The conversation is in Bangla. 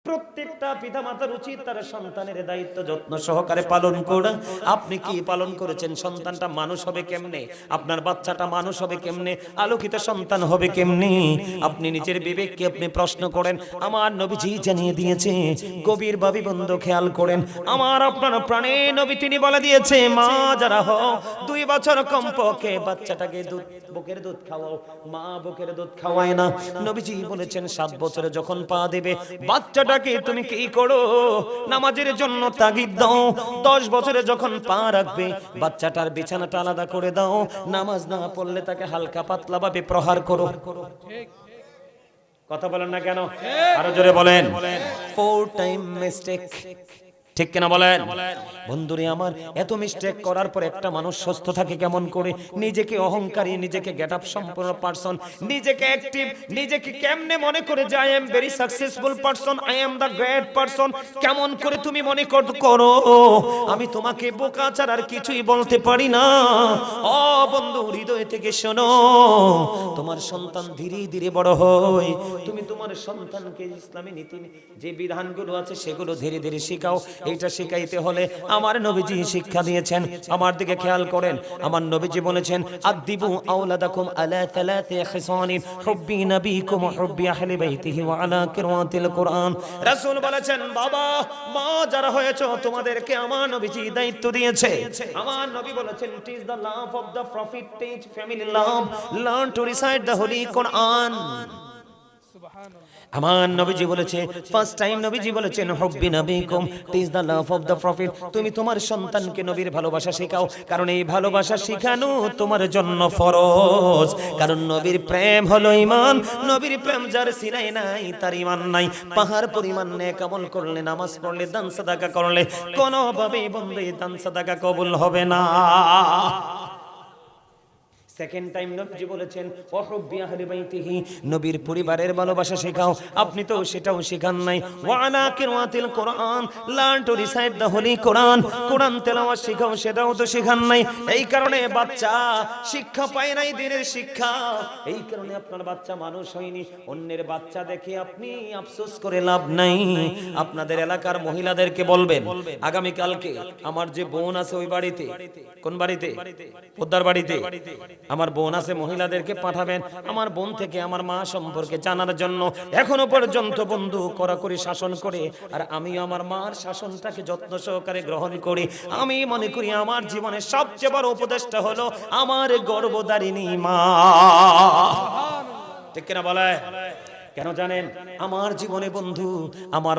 প্রত্যেকটা পিতামাতার উচিত তার সন্তানের দায়িত্ব যত্ন সহকারে পালন করা। আপনি কি পালন করেছেন? সন্তানটা মানুষ হবে কেমনে? আপনার বাচ্চাটা মানুষ হবে কেমনে? আলোকিত সন্তান হবে কেমনে? আপনি নিজের বিবেককে আপনি প্রশ্ন করেন। আমার নবীজি জানিয়ে দিয়েছে, গভীর ভাবে বন্ধ খেয়াল করেন। আমার আপনার প্রাণের নবী তিনি বলে দিয়েছে, মা যারা হও 2 বছর কমপক্ষে বাচ্চাটাকে বুকের দুধ খাওয়াও। মা বুকের দুধ খাওয়ায় না। নবীজি বলেছেন 7 বছরে যখন পা দেবে বাচ্চাটাকে তুমি কি করো? নামাজের জন্য তাগিদ দাও। 10 বছরে যখন পা রাখবে বাচ্চাটার বিছানাটা আলাদা করে দাও। নামাজ না পড়লে তাকে হালকা পাতলা ভাবে প্রহার করো। কথা বলেন না কেন? আরো জোরে বলেন। 4 টাইম মিস্টেক, ঠিক কিনা বলেন? বন্ধুরে আমার, এত মিস্টেক করার পর একটা মানুষ সুস্থ থাকে কেমন করে? নিজেকে অহংকারী, নিজেকে গেট আপ সম্পূর্ণ পারসন, নিজেকে অ্যাক্টিভ, নিজেকে কেমনে মনে করে যে I am very successful person, I am the great person. কেমন করে তুমি মনে করো আমি তোমাকে বোকা ছাড়া আর কিছুই বলতে পারি না? ও বন্ধু, হৃদয় থেকে শোনো, তোমার সন্তান ধীরে ধীরে বড় হয়। তুমি তোমার সন্তানকে ইসলামী নীতি যে বিধানগুলো আছে সেগুলো ধীরে ধীরে শেখাও। এইটা শেখাইতে হলে আমার নবীজি শিক্ষা দিয়েছেন। আমার দিকে খেয়াল করেন। আমার নবীজি বলেছেন, আদিবু আওলাদাকুম আলা থালাতি খিসানিন হুব্বি নবীকুম হুব্বি আহলি বাইতিহি ওয়া আলা কিরাতিল কোরআন। রাসূল বলেছেন, বাবা মা যারা হয়েছে তোমাদেরকে আমার নবীজি দায়িত্ব দিয়েছে। আমার নবী বলেছেন, it is the love of the prophet, teach family love, learn to recite the holy Quran. আমার নবীজি বলেছে, ফার্স্ট টাইম নবীজি বলেছেন, হুব্বি নবীকুম teach the love of the prophet. তুমি তোমার সন্তানকে নবীর ভালোবাসা শেখাও, কারণ এই ভালোবাসা শেখানো তোমার জন্য ফরজ। কারণ নবীর প্রেম হলো ঈমান। নবীর প্রেম যার সিনায় নাই তার ঈমান নাই। পাহাড় পরিমাণ নেক আমল করলে, নামাজ পড়লে, দান সাদাকা করলে কোনোভাবেই বন্ধু দান সাদাকা কবুল হবে না। সেকেন্ড টাইম নবীজি বলেছেন, ওয়াহুব্বি আহলি বাইতিহি, নবীর পরিবারের ভালোবাসা শেখাও। আপনি তো সেটাও শেখান নাই। ওয়া আলা কিরাতিল কোরআন, learn to recite the holy Quran, কোরআন তেলাওয়াত শেখাও, সেটাও তো শেখান নাই। এই কারণে বাচ্চা শিক্ষা পায় নাই, দিনের শিক্ষা। এই কারণে আপনার বাচ্চা মানুষ হয়নি। অন্যের বাচ্চা দেখে আপনি আফসোস করে লাভ নাই। আপনাদের এলাকার মহিলাদেরকে বলবেন, আগামী কালকে আমার যে বোন আছে ওই বাড়িতে, কোন বাড়িতে? পোদ্দার বাড়িতে আমার বোন আছে, মহিলাদেরকে পাঠাবেন আমার বোন থেকে আমার মা সম্পর্কে জানার জন্য। এখনো পর্যন্ত বন্ধু কড়াকড়ি শাসন করে, আর আমি আমার মার শাসনটাকে যত্ন সহকারে গ্রহণ করি। আমি মনে করি আমার জীবনের সবচেয়ে বড় উপদেশটা হলো আমার গর্ভধারিণী মা। ঠিক কিনা বলে? কেন জানেন? আমার জীবনে বন্ধু আমার